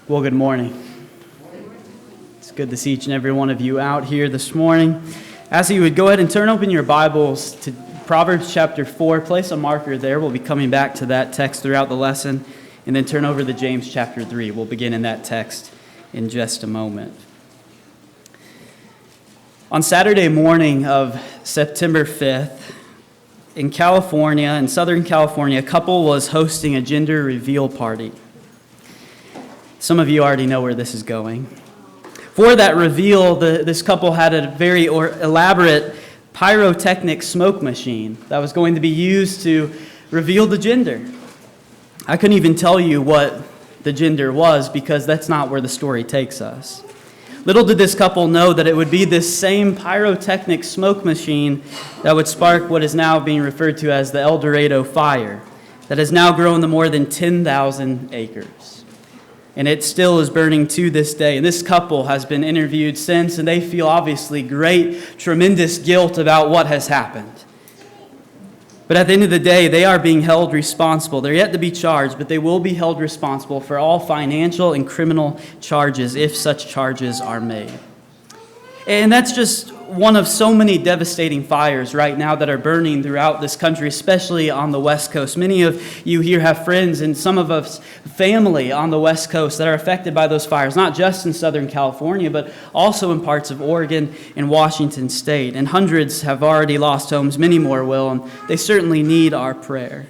Well, good morning. It's good to see each and every one of you out here this morning. As you would go ahead and turn open your Bibles to Proverbs chapter 4, place a marker there. We'll be coming back to that text throughout the lesson. And then turn over to James chapter 3. We'll begin in that text in just a moment. On Saturday morning of September 5th, in California, in Southern California, a couple was hosting a gender reveal party. Some of you already know where this is going. For that reveal, this couple had a very elaborate pyrotechnic smoke machine that was going to be used to reveal the gender. I couldn't even tell you what the gender was because that's not where the story takes us. Little did this couple know that it would be this same pyrotechnic smoke machine that would spark what is now being referred to as the El Dorado fire that has now grown to more than 10,000 acres. And it still is burning to this day. And this couple has been interviewed since, and they feel obviously great, tremendous guilt about what has happened. But at the end of the day, they are being held responsible. They're yet to be charged, but they will be held responsible for all financial and criminal charges if such charges are made. And that's just one of so many devastating fires right now that are burning throughout this country, especially on the West Coast. Many of you here have friends and some of us family on the West Coast that are affected by those fires, not just in Southern California, but also in parts of Oregon and Washington State. And hundreds have already lost homes, many more will, and they certainly need our prayer.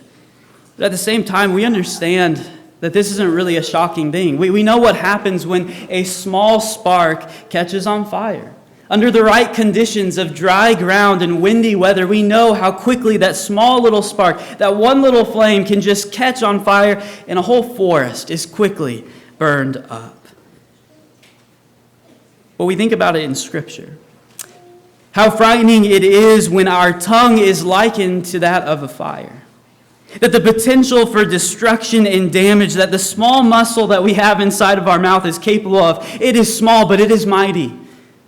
But at the same time, we understand that this isn't really a shocking thing. We know what happens when a small spark catches on fire. Under the right conditions of dry ground and windy weather, we know how quickly that small little spark, that one little flame can just catch on fire and a whole forest is quickly burned up. But we think about it in Scripture. How frightening it is when our tongue is likened to that of a fire. That the potential for destruction and damage that the small muscle that we have inside of our mouth is capable of, it is small, but it is mighty.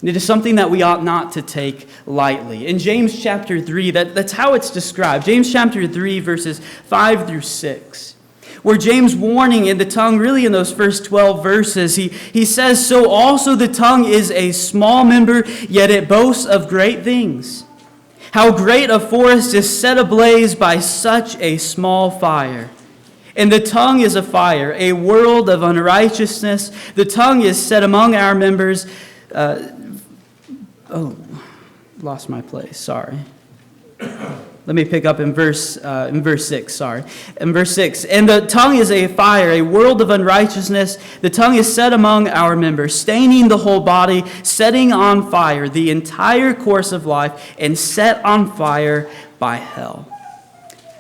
It is something that we ought not to take lightly. In James chapter 3, that's how it's described. James chapter 3, verses 5 through 6. Where James warning in the tongue, really in those first 12 verses, he says, "So also the tongue is a small member, yet it boasts of great things. How great a forest is set ablaze by such a small fire. And the tongue is a fire, a world of unrighteousness. The tongue is set among our members." Lost my place, sorry. Let me pick up in verse 6, sorry. In verse 6, "And the tongue is a fire, a world of unrighteousness. The tongue is set among our members, staining the whole body, setting on fire the entire course of life, and set on fire by hell."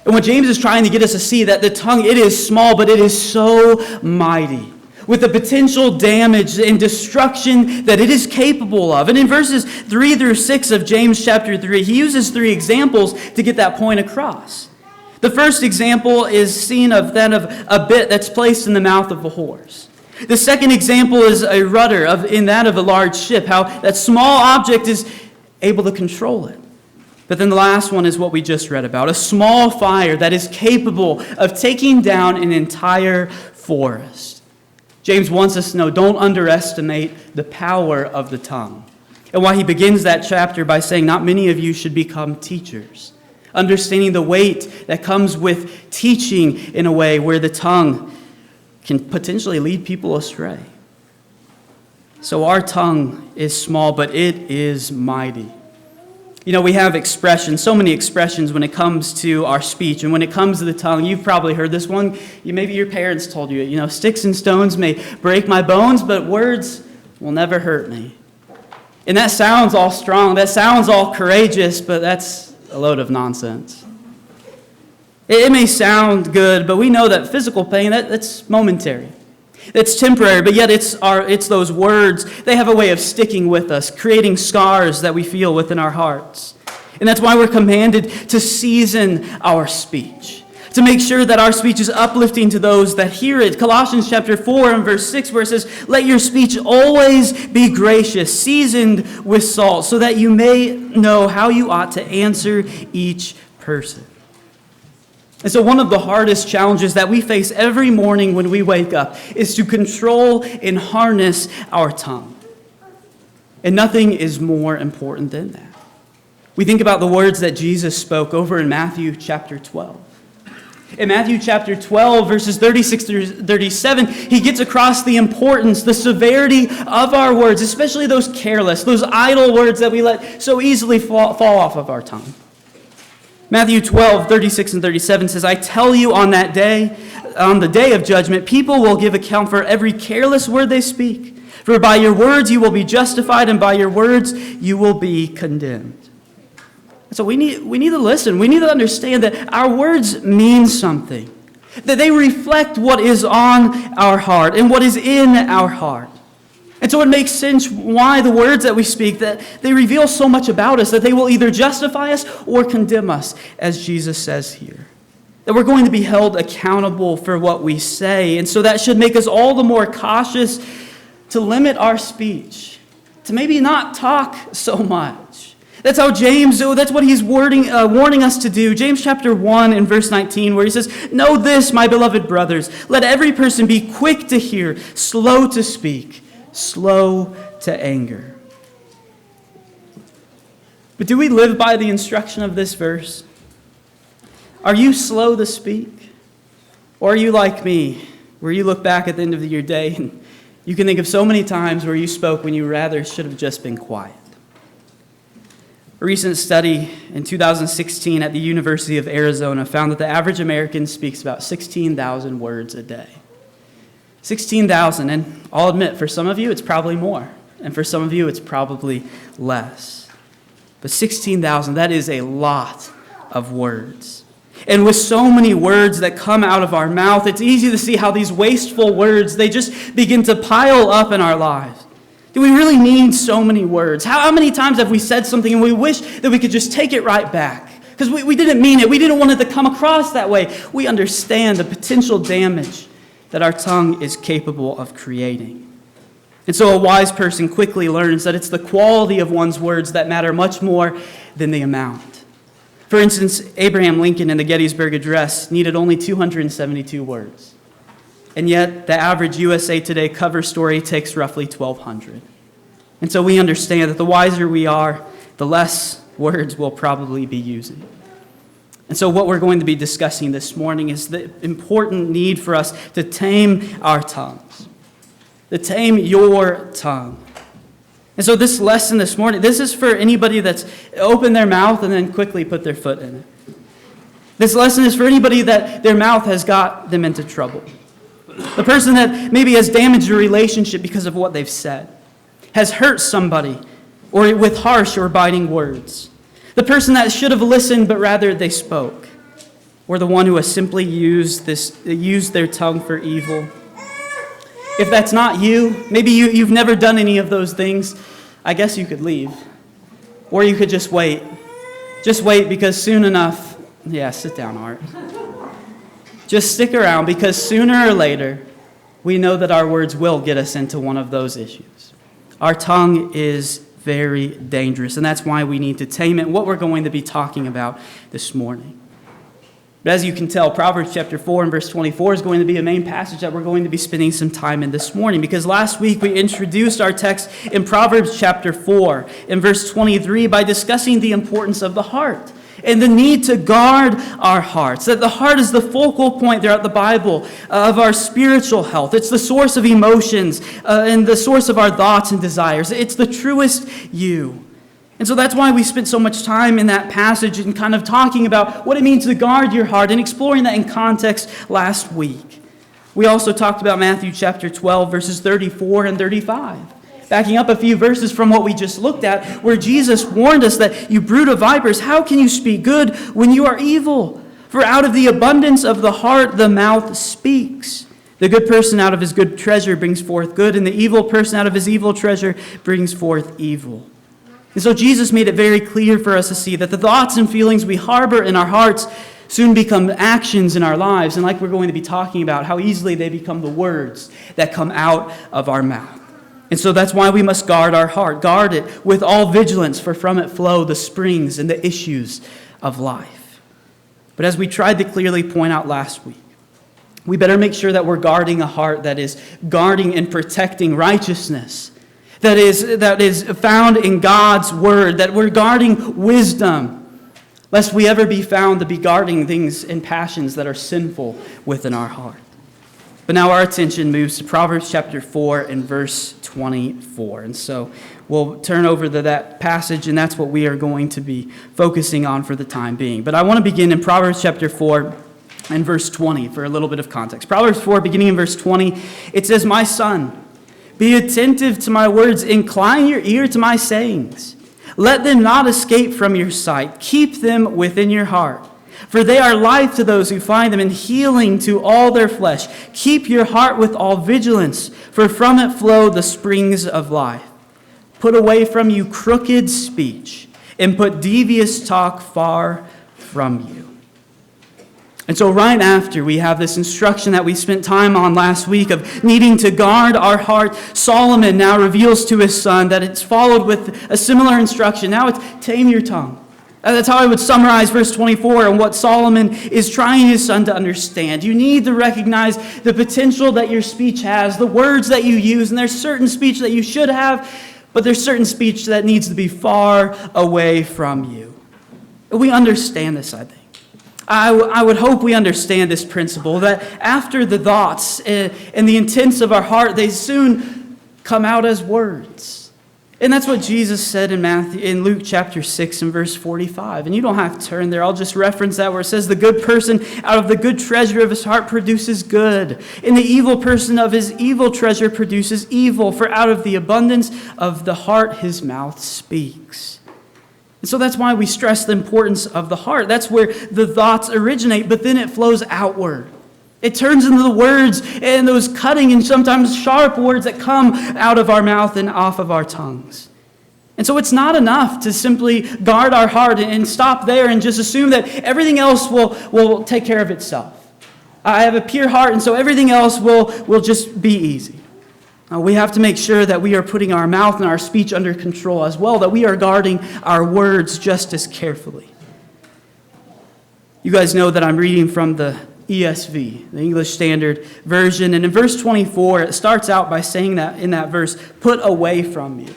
And what James is trying to get us to see, that the tongue, it is small, but it is so mighty, with the potential damage and destruction that it is capable of. And in verses 3 through 6 of James chapter 3, he uses 3 examples to get that point across. The first example is seen of that of a bit that's placed in the mouth of a horse. The second example is a rudder in that of a large ship, how that small object is able to control it. But then the last one is what we just read about, a small fire that is capable of taking down an entire forest. James wants us to know, don't underestimate the power of the tongue. And why he begins that chapter by saying, not many of you should become teachers. Understanding the weight that comes with teaching in a way where the tongue can potentially lead people astray. So our tongue is small, but it is mighty. You know, we have expressions, so many expressions when it comes to our speech. And when it comes to the tongue, you've probably heard this one. Maybe your parents told you, sticks and stones may break my bones, but words will never hurt me. And that sounds all strong. That sounds all courageous, but that's a load of nonsense. It may sound good, but we know that physical pain, that's momentary. It's temporary, but yet it's those words. They have a way of sticking with us, creating scars that we feel within our hearts. And that's why we're commanded to season our speech, to make sure that our speech is uplifting to those that hear it. Colossians chapter 4 and verse 6, where it says, "Let your speech always be gracious, seasoned with salt, so that you may know how you ought to answer each person." And so one of the hardest challenges that we face every morning when we wake up is to control and harness our tongue. And nothing is more important than that. We think about the words that Jesus spoke over in Matthew chapter 12. In Matthew chapter 12, verses 36 through 37, he gets across the importance, the severity of our words, especially those careless, those idle words that we let so easily fall off of our tongue. Matthew 12, 36 and 37 says, I tell you on that day, on the day of judgment, people will give account for every careless word they speak. For by your words you will be justified, and by your words you will be condemned. So we need to listen. We need to understand that our words mean something, that they reflect what is on our heart and what is in our heart. And so it makes sense why the words that we speak, that they reveal so much about us, that they will either justify us or condemn us, as Jesus says here. That we're going to be held accountable for what we say. And so that should make us all the more cautious to limit our speech, to maybe not talk so much. That's how that's what he's warning us to do. James chapter 1 and verse 19, where he says, know this, my beloved brothers, let every person be quick to hear, slow to speak, slow to anger. But do we live by the instruction of this verse? Are you slow to speak? Or are you like me, where you look back at the end of your day and you can think of so many times where you spoke when you rather should have just been quiet? A recent study in 2016 at the University of Arizona found that the average American speaks about 16,000 words a day. 16,000, and I'll admit, for some of you, it's probably more. And for some of you, it's probably less. But 16,000, that is a lot of words. And with so many words that come out of our mouth, it's easy to see how these wasteful words, they just begin to pile up in our lives. Do we really need so many words? How many times have we said something and we wish that we could just take it right back? Because we didn't mean it. We didn't want it to come across that way. We understand the potential damage that our tongue is capable of creating. And so a wise person quickly learns that it's the quality of one's words that matter much more than the amount. For instance, Abraham Lincoln in the Gettysburg Address needed only 272 words. And yet the average USA Today cover story takes roughly 1,200. And so we understand that the wiser we are, the less words we'll probably be using. And so what we're going to be discussing this morning is the important need for us to tame our tongues. To tame your tongue. And so this lesson this morning, this is for anybody that's opened their mouth and then quickly put their foot in it. This lesson is for anybody that their mouth has got them into trouble. The person that maybe has damaged a relationship because of what they've said, has hurt somebody, or with harsh or biting words. The person that should have listened, but rather they spoke. Or the one who has simply used their tongue for evil. If that's not you, maybe you've never done any of those things, I guess you could leave. Or you could just wait. Just wait, because soon enough, sit down, Art. Just stick around, because sooner or later, we know that our words will get us into one of those issues. Our tongue is very dangerous, and that's why we need to tame it, what we're going to be talking about this morning. But as you can tell, Proverbs chapter 4 and verse 24 is going to be a main passage that we're going to be spending some time in this morning, because last week we introduced our text in Proverbs chapter 4 in verse 23 by discussing the importance of the heart and the need to guard our hearts. That the heart is the focal point throughout the Bible of our spiritual health. It's the source of emotions and the source of our thoughts and desires. It's the truest you. And so that's why we spent so much time in that passage and kind of talking about what it means to guard your heart and exploring that in context last week. We also talked about Matthew chapter 12, verses 34 and 35. Backing up a few verses from what we just looked at, where Jesus warned us that, you brood of vipers, how can you speak good when you are evil? For out of the abundance of the heart the mouth speaks. The good person out of his good treasure brings forth good, and the evil person out of his evil treasure brings forth evil. And so Jesus made it very clear for us to see that the thoughts and feelings we harbor in our hearts soon become actions in our lives. And like we're going to be talking about, how easily they become the words that come out of our mouth. And so that's why we must guard our heart. Guard it with all vigilance, for from it flow the springs and the issues of life. But as we tried to clearly point out last week, we better make sure that we're guarding a heart that is guarding and protecting righteousness, that is found in God's word, that we're guarding wisdom, lest we ever be found to be guarding things and passions that are sinful within our heart. But now our attention moves to Proverbs chapter 4 and verse 24. And so we'll turn over to that passage, and that's what we are going to be focusing on for the time being. But I want to begin in Proverbs chapter 4 and verse 20 for a little bit of context. Proverbs 4, beginning in verse 20, it says, "My son, be attentive to my words, incline your ear to my sayings. Let them not escape from your sight. Keep them within your heart. For they are life to those who find them and healing to all their flesh. Keep your heart with all vigilance, for from it flow the springs of life. Put away from you crooked speech, and put devious talk far from you." And so right after we have this instruction that we spent time on last week of needing to guard our heart, Solomon now reveals to his son that it's followed with a similar instruction. Now it's tame your tongue. That's how I would summarize verse 24 and what Solomon is trying his son to understand. You need to recognize the potential that your speech has, the words that you use, and there's certain speech that you should have, but there's certain speech that needs to be far away from you. We understand this, I think. I would hope we understand this principle, that after the thoughts and the intents of our heart, they soon come out as words. And that's what Jesus said in Luke chapter 6 and verse 45. And you don't have to turn there. I'll just reference that where it says, "The good person out of the good treasure of his heart produces good, and the evil person of his evil treasure produces evil. For out of the abundance of the heart his mouth speaks." And so that's why we stress the importance of the heart. That's where the thoughts originate, but then it flows outward. It turns into the words and those cutting and sometimes sharp words that come out of our mouth and off of our tongues. And so it's not enough to simply guard our heart and stop there and just assume that everything else will take care of itself. I have a pure heart, and so everything else will just be easy. We have to make sure that we are putting our mouth and our speech under control as well, that we are guarding our words just as carefully. You guys know that I'm reading from the ESV, the English Standard Version, and in verse 24, it starts out by saying that in that verse, "Put away from you."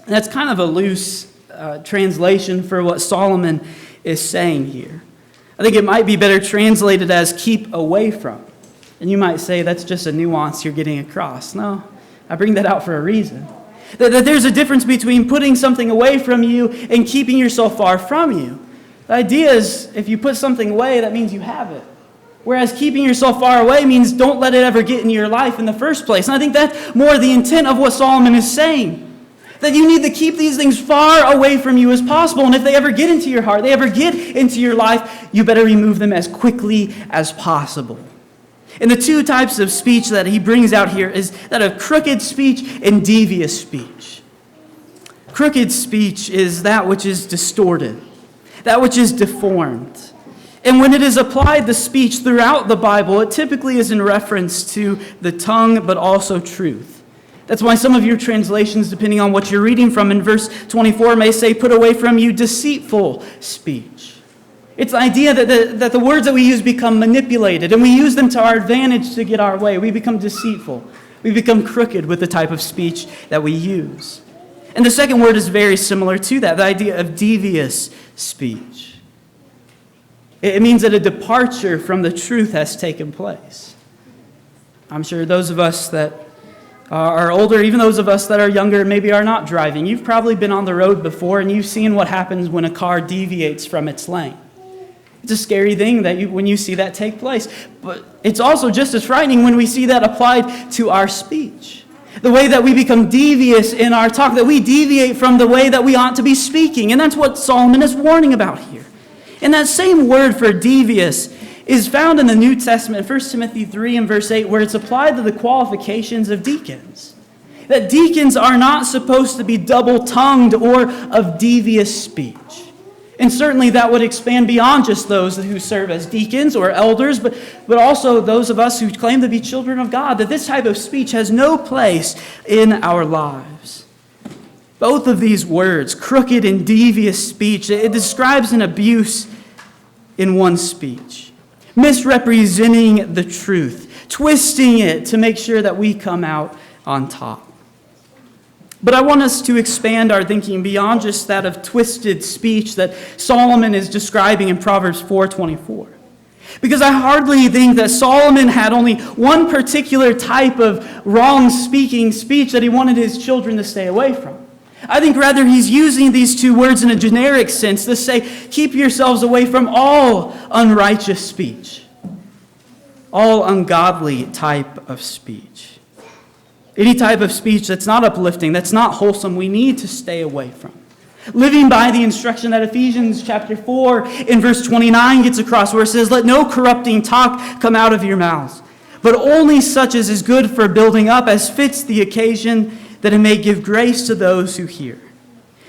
And that's kind of a loose translation for what Solomon is saying here. I think it might be better translated as "keep away from." And you might say that's just a nuance you're getting across. No, I bring that out for a reason. That there's a difference between putting something away from you and keeping yourself far from you. The idea is if you put something away, that means you have it. Whereas keeping yourself far away means don't let it ever get into your life in the first place. And I think that's more the intent of what Solomon is saying. That you need to keep these things far away from you as possible. And if they ever get into your heart, they ever get into your life, you better remove them as quickly as possible. And the two types of speech that he brings out here is that of crooked speech and devious speech. Crooked speech is that which is distorted, that which is deformed. And when it is applied to speech throughout the Bible, it typically is in reference to the tongue, but also truth. That's why some of your translations, depending on what you're reading from in verse 24, may say, "Put away from you deceitful speech." It's the idea that the words that we use become manipulated, and we use them to our advantage to get our way. We become deceitful. We become crooked with the type of speech that we use. And the second word is very similar to that, the idea of devious speech. It means that a departure from the truth has taken place. I'm sure those of us that are older, even those of us that are younger and maybe are not driving, you've probably been on the road before and you've seen what happens when a car deviates from its lane. It's a scary thing when you see that take place. But it's also just as frightening when we see that applied to our speech. The way that we become devious in our talk, that we deviate from the way that we ought to be speaking. And that's what Solomon is warning about here. And that same word for devious is found in the New Testament, 1 Timothy 3 and verse 8, where it's applied to the qualifications of deacons. That deacons are not supposed to be double-tongued or of devious speech. And certainly that would expand beyond just those who serve as deacons or elders, but also those of us who claim to be children of God, that this type of speech has no place in our lives. Both of these words, crooked and devious speech, it describes an abuse in one's speech, misrepresenting the truth, twisting it to make sure that we come out on top. But I want us to expand our thinking beyond just that of twisted speech that Solomon is describing in Proverbs 4:24. Because I hardly think that Solomon had only one particular type of wrong-speaking speech that he wanted his children to stay away from. I think rather he's using these two words in a generic sense to say, keep yourselves away from all unrighteous speech, all ungodly type of speech. Any type of speech that's not uplifting, that's not wholesome, we need to stay away from. Living by the instruction that Ephesians chapter 4 in verse 29 gets across, where it says, let no corrupting talk come out of your mouths, but only such as is good for building up, as fits the occasion, that it may give grace to those who hear.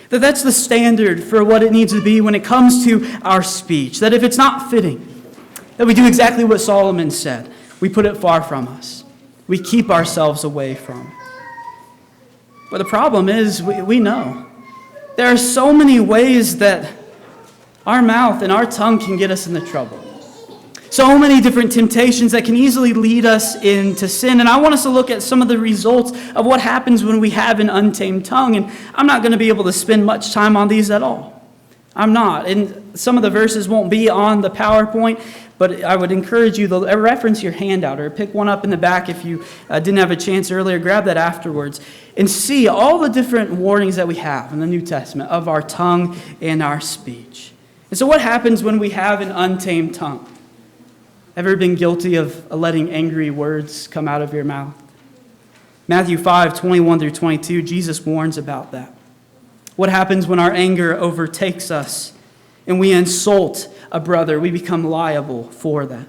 That's the standard for what it needs to be when it comes to our speech. That if it's not fitting, that we do exactly what Solomon said. We put it far from us. We keep ourselves away from. But the problem is, we know. There are so many ways that our mouth and our tongue can get us into trouble. So many different temptations that can easily lead us into sin. And I want us to look at some of the results of what happens when we have an untamed tongue. And I'm not going to be able to spend much time on these at all. I'm not. And some of the verses won't be on the PowerPoint, but I would encourage you to reference your handout or pick one up in the back if you didn't have a chance earlier. Grab that afterwards and see all the different warnings that we have in the New Testament of our tongue and our speech. And so what happens when we have an untamed tongue? Ever been guilty of letting angry words come out of your mouth? Matthew 5:21 through 22, Jesus warns about that. What happens when our anger overtakes us and we insult a brother? We become liable for that.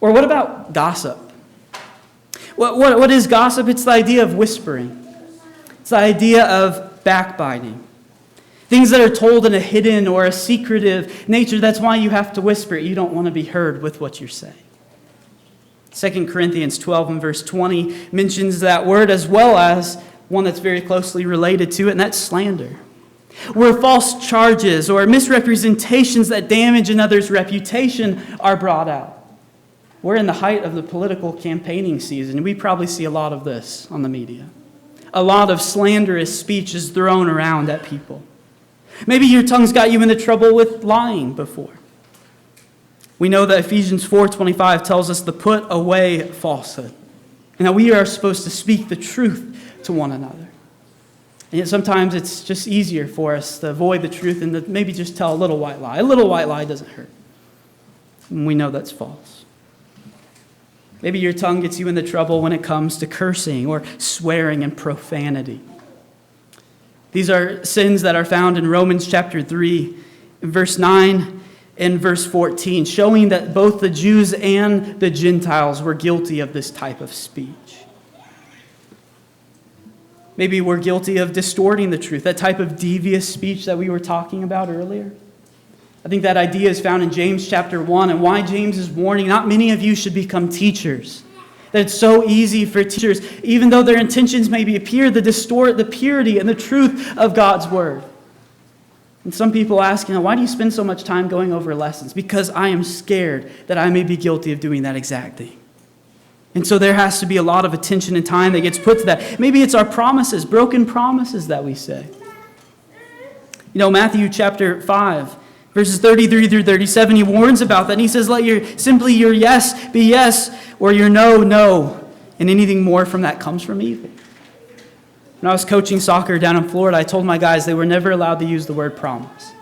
Or what about gossip? What is gossip? It's the idea of whispering. It's the idea of backbiting. Things that are told in a hidden or a secretive nature. That's why you have to whisper it. You don't want to be heard with what you're saying. 2 Corinthians 12 and verse 20 mentions that word, as well as one that's very closely related to it, and that's slander. Where false charges or misrepresentations that damage another's reputation are brought out. We're in the height of the political campaigning season, and we probably see a lot of this on the media. A lot of slanderous speech is thrown around at people. Maybe your tongue's got you into trouble with lying before. We know that Ephesians 4:25 tells us to put away falsehood, and that we are supposed to speak the truth to one another. And yet sometimes it's just easier for us to avoid the truth and to maybe just tell a little white lie. A little white lie doesn't hurt. And we know that's false. Maybe your tongue gets you into trouble when it comes to cursing or swearing and profanity. These are sins that are found in Romans chapter 3, verse 9 and verse 14, showing that both the Jews and the Gentiles were guilty of this type of speech. Maybe we're guilty of distorting the truth, that type of devious speech that we were talking about earlier. I think that idea is found in James chapter 1, and why James is warning, not many of you should become teachers. That it's so easy for teachers, even though their intentions maybe appear, to distort the purity and the truth of God's word. And some people ask, why do you spend so much time going over lessons? Because I am scared that I may be guilty of doing that exact thing. And so there has to be a lot of attention and time that gets put to that. Maybe it's our promises, broken promises that we say. Matthew chapter 5, verses 33 through 37, he warns about that. And he says, let your yes be yes, or your no, no. And anything more from that comes from evil. When I was coaching soccer down in Florida, I told my guys they were never allowed to use the word promise.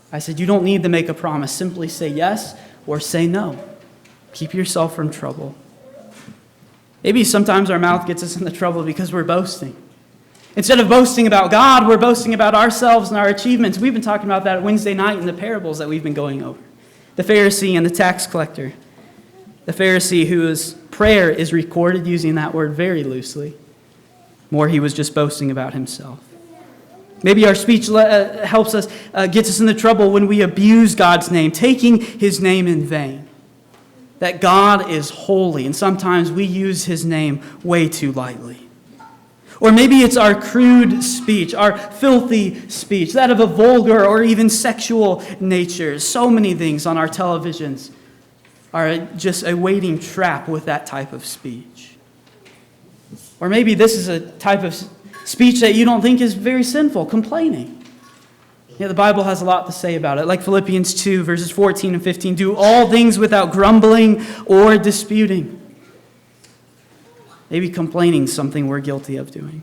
I said, you don't need to make a promise. Simply say yes or say no. Keep yourself from trouble. Maybe sometimes our mouth gets us into trouble because we're boasting. Instead of boasting about God, we're boasting about ourselves and our achievements. We've been talking about that Wednesday night in the parables that we've been going over. The Pharisee and the tax collector. The Pharisee whose prayer is recorded using that word very loosely. More, he was just boasting about himself. Maybe our speech helps us, gets us into trouble when we abuse God's name, taking his name in vain. That God is holy, and sometimes we use his name way too lightly. Or maybe it's our crude speech, our filthy speech, that of a vulgar or even sexual nature. So many things on our televisions are just a waiting trap with that type of speech. Or maybe this is a type of speech that you don't think is very sinful, complaining. Yeah, the Bible has a lot to say about it. Like Philippians 2, verses 14 and 15, do all things without grumbling or disputing. Maybe complaining is something we're guilty of doing.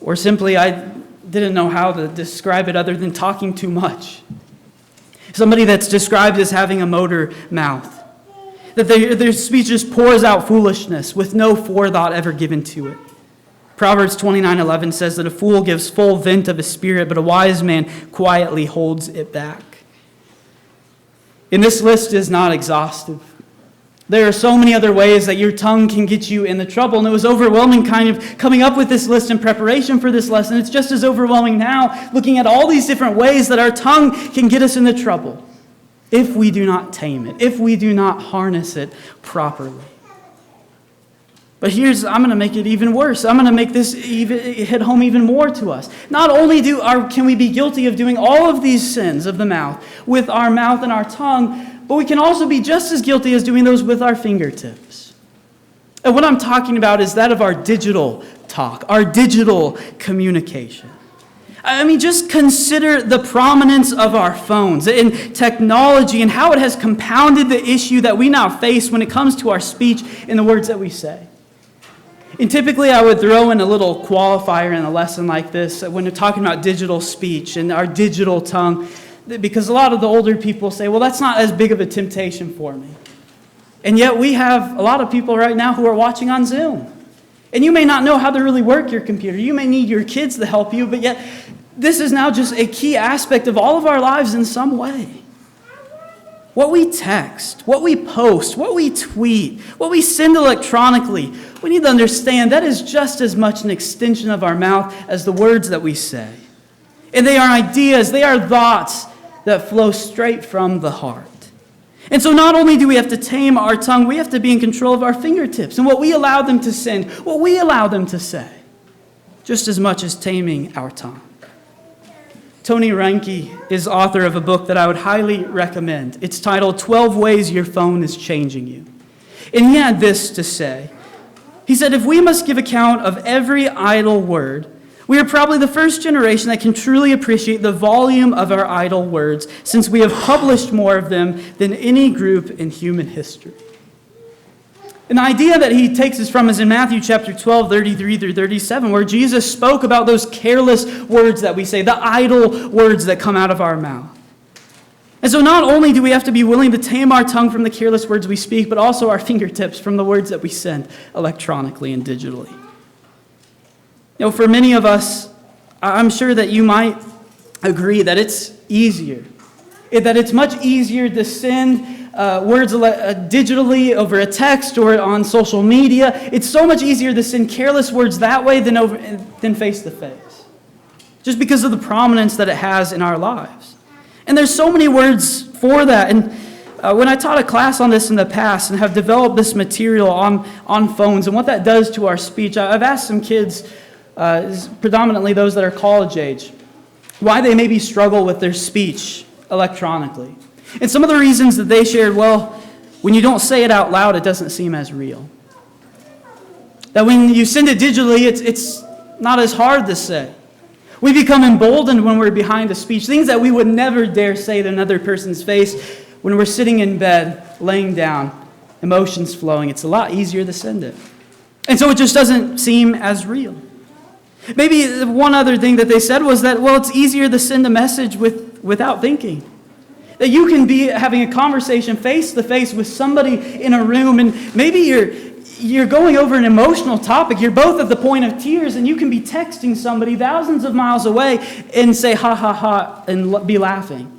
Or simply, I didn't know how to describe it other than talking too much. Somebody that's described as having a motor mouth. That their speech just pours out foolishness with no forethought ever given to it. Proverbs 29:11 says that a fool gives full vent of his spirit, but a wise man quietly holds it back. And this list is not exhaustive. There are so many other ways that your tongue can get you in the trouble, and it was overwhelming kind of coming up with this list in preparation for this lesson. It's just as overwhelming now, looking at all these different ways that our tongue can get us in the trouble if we do not tame it, if we do not harness it properly. But I'm going to make it even worse. I'm going to make this hit home even more to us. Not only can we be guilty of doing all of these sins of the mouth with our mouth and our tongue, but we can also be just as guilty as doing those with our fingertips. And what I'm talking about is that of our digital talk, our digital communication. I mean, just consider the prominence of our phones and technology and how it has compounded the issue that we now face when it comes to our speech and the words that we say. And typically I would throw in a little qualifier in a lesson like this when we're talking about digital speech and our digital tongue, because a lot of the older people say, well, that's not as big of a temptation for me. And yet we have a lot of people right now who are watching on Zoom. And you may not know how to really work your computer. You may need your kids to help you, but yet this is now just a key aspect of all of our lives in some way. What we text, what we post, what we tweet, what we send electronically, we need to understand that is just as much an extension of our mouth as the words that we say. And they are ideas, they are thoughts that flow straight from the heart. And so not only do we have to tame our tongue, we have to be in control of our fingertips and what we allow them to send, what we allow them to say, just as much as taming our tongue. Tony Reinke is author of a book that I would highly recommend. It's titled 12 Ways Your Phone is Changing You. And he had this to say. He said, if we must give account of every idle word, we are probably the first generation that can truly appreciate the volume of our idle words, since we have published more of them than any group in human history. And the idea that he takes us from is in Matthew chapter 12, 33 through 37, where Jesus spoke about those careless words that we say, the idle words that come out of our mouth. And so not only do we have to be willing to tame our tongue from the careless words we speak, but also our fingertips from the words that we send electronically and digitally. You know, for many of us, I'm sure that you might agree that it's easier, that it's much easier to send words digitally over a text or on social media. It's so much easier to send careless words that way than face to face, just because of the prominence that it has in our lives. And there's so many words for that. And when I taught a class on this in the past and have developed this material on phones and what that does to our speech, I've asked some kids, predominantly those that are college age, why they maybe struggle with their speech electronically. And some of the reasons that they shared, well, when you don't say it out loud, it doesn't seem as real. That when you send it digitally, it's not as hard to say. We become emboldened when we're behind a speech, things that we would never dare say to another person's face when we're sitting in bed, laying down, emotions flowing. It's a lot easier to send it. And so it just doesn't seem as real. Maybe one other thing that they said was that, well, it's easier to send a message without thinking. That you can be having a conversation face to face with somebody in a room, and maybe you're going over an emotional topic. You're both at the point of tears, and you can be texting somebody thousands of miles away and say ha ha ha and be laughing.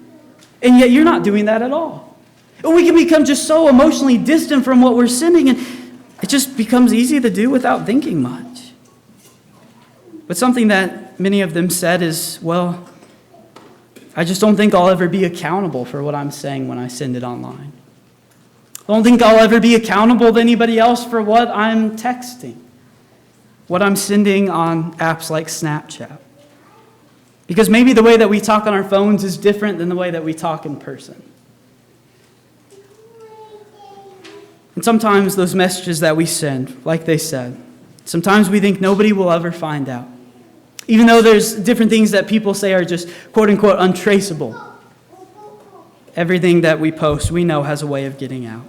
And yet you're not doing that at all. And we can become just so emotionally distant from what we're sending, and it just becomes easy to do without thinking much. But something that many of them said is, well, I just don't think I'll ever be accountable for what I'm saying when I send it online. I don't think I'll ever be accountable to anybody else for what I'm texting. what I'm sending on apps like Snapchat. Because maybe the way that we talk on our phones is different than the way that we talk in person. And sometimes those messages that we send, like they said, sometimes we think nobody will ever find out. Even though there's different things that people say are just quote-unquote untraceable. Everything that we post, we know has a way of getting out.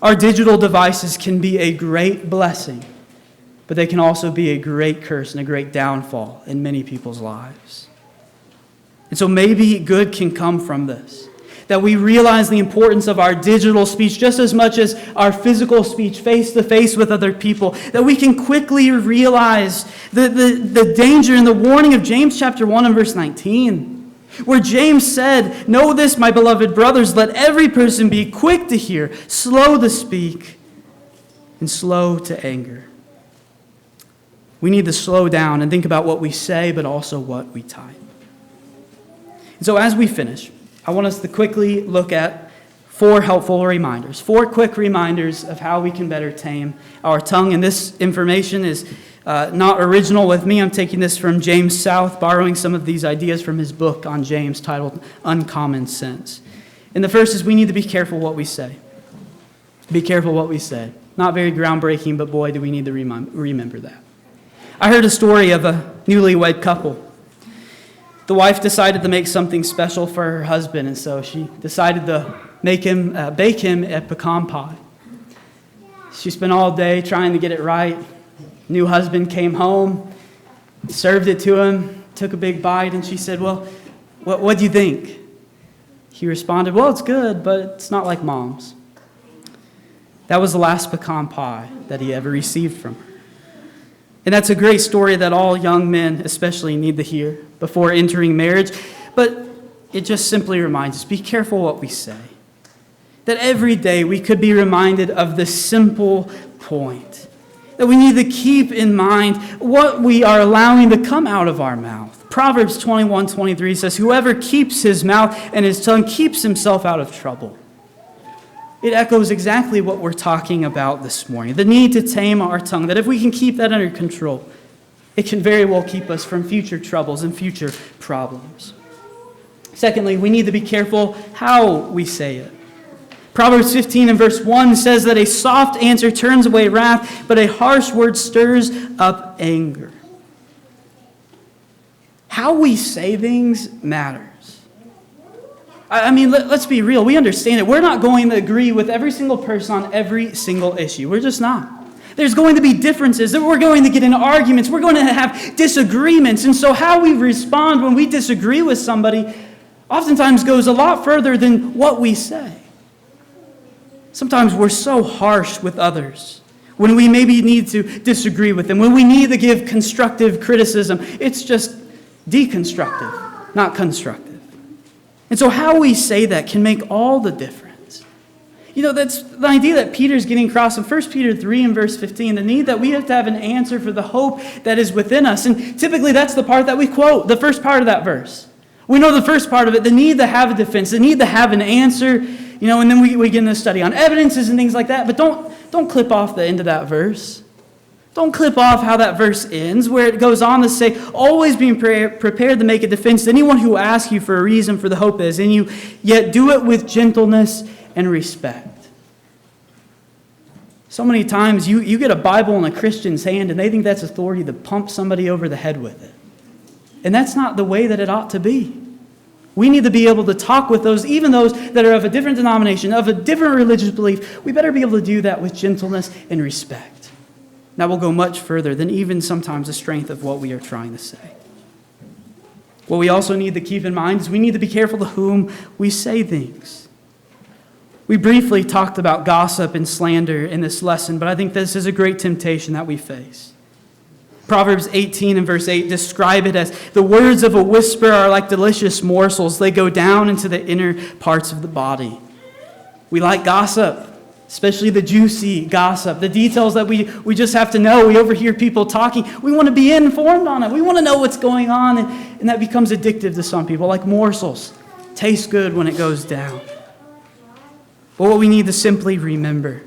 Our digital devices can be a great blessing, but they can also be a great curse and a great downfall in many people's lives. And so maybe good can come from this. That we realize the importance of our digital speech just as much as our physical speech face-to-face with other people. That we can quickly realize the danger and the warning of James chapter 1 and verse 19. Where James said, "Know this, my beloved brothers, let every person be quick to hear, slow to speak, and slow to anger." We need to slow down and think about what we say, but also what we type. And so as we finish, I want us to quickly look at 4 helpful reminders, 4 quick reminders of how we can better tame our tongue. And this information is not original with me. I'm taking this from James South, borrowing some of these ideas from his book on James titled Uncommon Sense. And the first is we need to be careful what we say. Be careful what we say. Not very groundbreaking, but boy, do we need to remember that. I heard a story of a newlywed couple. The wife decided to make something special for her husband, and so she decided to bake him a pecan pie. She spent all day trying to get it right. New husband came home, served it to him, took a big bite, and she said, "Well, what do you think?" He responded, "Well, it's good, but it's not like Mom's." That was the last pecan pie that he ever received from her. And that's a great story that all young men especially need to hear before entering marriage. But it just simply reminds us, be careful what we say. That every day we could be reminded of this simple point. That we need to keep in mind what we are allowing to come out of our mouth. Proverbs 21:23 says, "Whoever keeps his mouth and his tongue keeps himself out of trouble." It echoes exactly what we're talking about this morning. The need to tame our tongue. That if we can keep that under control, it can very well keep us from future troubles and future problems. Secondly, we need to be careful how we say it. Proverbs 15 and verse 1 says that a soft answer turns away wrath, but a harsh word stirs up anger. How we say things matters. I mean, let's be real. We understand it. We're not going to agree with every single person on every single issue. We're just not. There's going to be differences. We're going to get into arguments. We're going to have disagreements. And so how we respond when we disagree with somebody oftentimes goes a lot further than what we say. Sometimes we're so harsh with others when we maybe need to disagree with them, when we need to give constructive criticism. It's just deconstructive, not constructive. And so how we say that can make all the difference. You know, that's the idea that Peter's getting across in 1 Peter 3 and verse 15, the need that we have to have an answer for the hope that is within us. And typically that's the part that we quote, the first part of that verse. We know the first part of it, the need to have a defense, the need to have an answer, you know, and then we get into study on evidences and things like that. But don't clip off the end of that verse. Don't clip off how that verse ends, where it goes on to say, always being prepared to make a defense to anyone who asks you for a reason for the hope that is in you, yet do it with gentleness and respect. So many times you get a Bible in a Christian's hand and they think that's authority to pump somebody over the head with it. And that's not the way that it ought to be. We need to be able to talk with those, even those that are of a different denomination, of a different religious belief. We better be able to do that with gentleness and respect. That will go much further than even sometimes the strength of what we are trying to say. What we also need to keep in mind is we need to be careful to whom we say things. We briefly talked about gossip and slander in this lesson, but I think this is a great temptation that we face. Proverbs 18 and verse 8 describe it as the words of a whisper are like delicious morsels. They go down into the inner parts of the body. We like gossip. Especially the juicy gossip, the details that we just have to know. We overhear people talking. We want to be informed on it. We want to know what's going on, and that becomes addictive to some people, like morsels. Tastes good when it goes down. But what we need to simply remember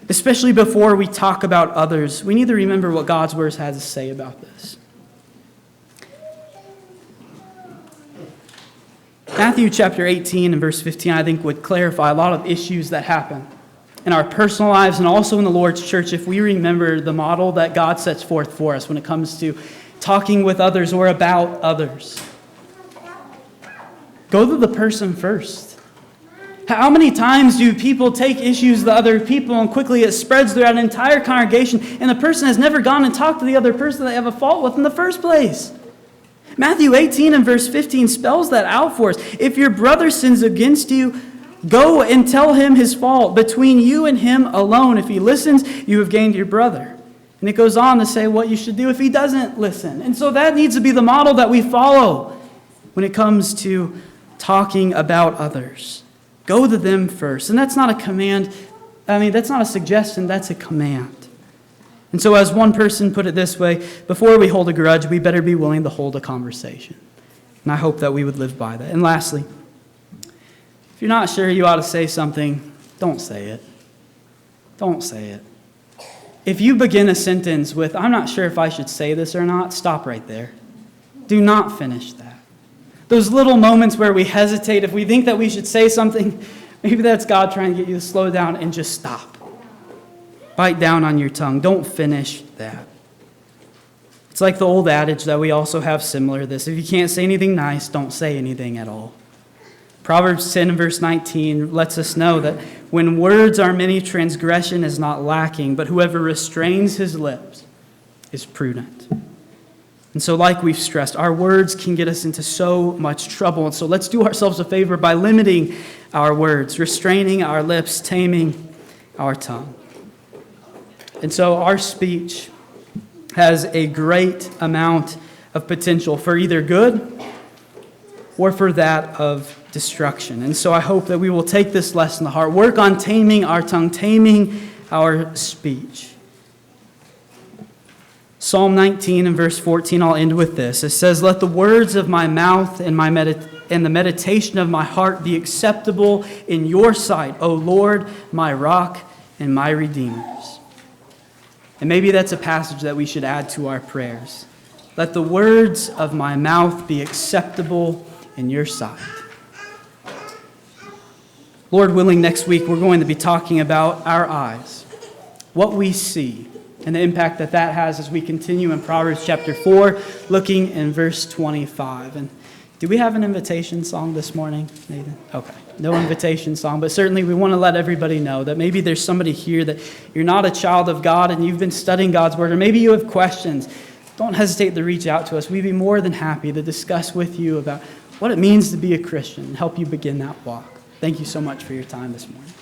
especially before we talk about others, we need to remember what God's Word has to say about this. Matthew chapter 18 and verse 15, I think, would clarify a lot of issues that happen in our personal lives and also in the Lord's church if we remember the model that God sets forth for us when it comes to talking with others or about others. Go to the person first. How many times do people take issues with other people and quickly it spreads throughout an entire congregation and the person has never gone and talked to the other person that they have a fault with in the first place? Matthew 18 and verse 15 spells that out for us. If your brother sins against you, go and tell him his fault between you and him alone. If he listens, you have gained your brother. And it goes on to say what you should do if he doesn't listen. And so that needs to be the model that we follow when it comes to talking about others. Go to them first. And that's not a command. That's not a suggestion. That's a command. And so as one person put it this way, before we hold a grudge, we better be willing to hold a conversation. And I hope that we would live by that. And lastly, if you're not sure you ought to say something, don't say it. Don't say it. If you begin a sentence with, I'm not sure if I should say this or not, stop right there. Do not finish that. Those little moments where we hesitate, if we think that we should say something, maybe that's God trying to get you to slow down and just stop. Bite down on your tongue. Don't finish that. It's like the old adage that we also have similar to this. If you can't say anything nice, don't say anything at all. Proverbs 10 and verse 19 lets us know that when words are many, transgression is not lacking, but whoever restrains his lips is prudent. And so like we've stressed, our words can get us into so much trouble. And so let's do ourselves a favor by limiting our words, restraining our lips, taming our tongue. And so our speech has a great amount of potential for either good or for that of destruction. And so I hope that we will take this lesson to heart, work on taming our tongue, taming our speech. Psalm 19 and verse 14, I'll end with this. It says, let the words of my mouth and the meditation of my heart be acceptable in your sight, O Lord, my rock and my redeemer. And maybe that's a passage that we should add to our prayers. Let the words of my mouth be acceptable in your sight. Lord willing, next week we're going to be talking about our eyes, what we see, and the impact that that has as we continue in Proverbs chapter 4, looking in verse 25. And do we have an invitation song this morning, Nathan? Okay, no invitation song, but certainly we want to let everybody know that maybe there's somebody here that you're not a child of God and you've been studying God's Word, or maybe you have questions. Don't hesitate to reach out to us. We'd be more than happy to discuss with you about what it means to be a Christian and help you begin that walk. Thank you so much for your time this morning.